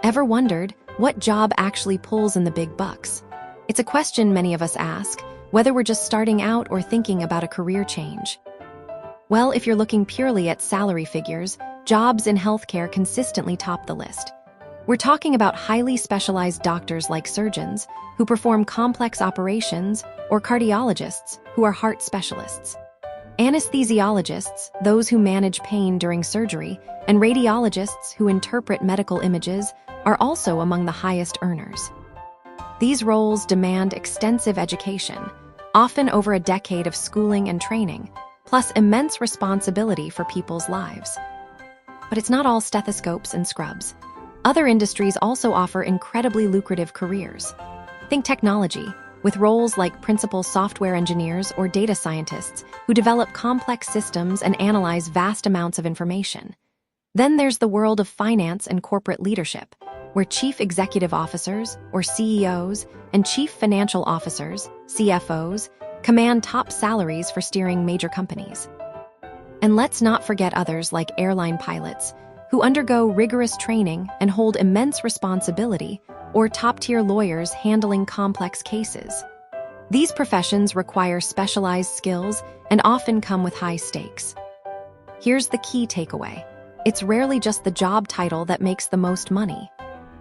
Ever wondered what job actually pulls in the big bucks? It's a question many of us ask, whether we're just starting out or thinking about a career change. Well, if you're looking purely at salary figures, jobs in healthcare consistently top the list. We're talking about highly specialized doctors like surgeons, who perform complex operations, or cardiologists, who are heart specialists. Anesthesiologists, those who manage pain during surgery, and radiologists who interpret medical images, are also among the highest earners. These roles demand extensive education, often over a decade of schooling and training, plus immense responsibility for people's lives. But it's not all stethoscopes and scrubs. Other industries also offer incredibly lucrative careers. Think technology, with roles like principal software engineers or data scientists who develop complex systems and analyze vast amounts of information. Then there's the world of finance and corporate leadership, where chief executive officers, or CEOs, and chief financial officers, CFOs, command top salaries for steering major companies. And let's not forget others like airline pilots, who undergo rigorous training and hold immense responsibility, or top-tier lawyers handling complex cases. These professions require specialized skills and often come with high stakes. Here's the key takeaway. It's rarely just the job title that makes the most money.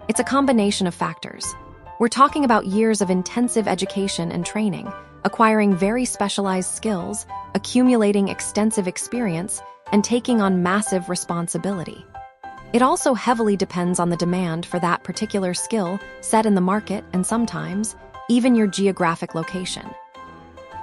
It's a combination of factors. We're talking about years of intensive education and training, acquiring very specialized skills, accumulating extensive experience, and taking on massive responsibility. It also heavily depends on the demand for that particular skill set in the market and sometimes even your geographic location.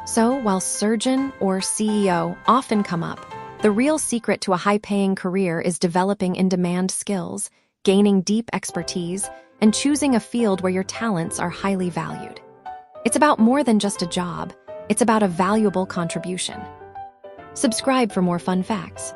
So, while surgeon or CEO often come up, the real secret to a high-paying career is developing in-demand skills, gaining deep expertise, and choosing a field where your talents are highly valued. It's about more than just a job. It's about a valuable contribution. Subscribe for more fun facts.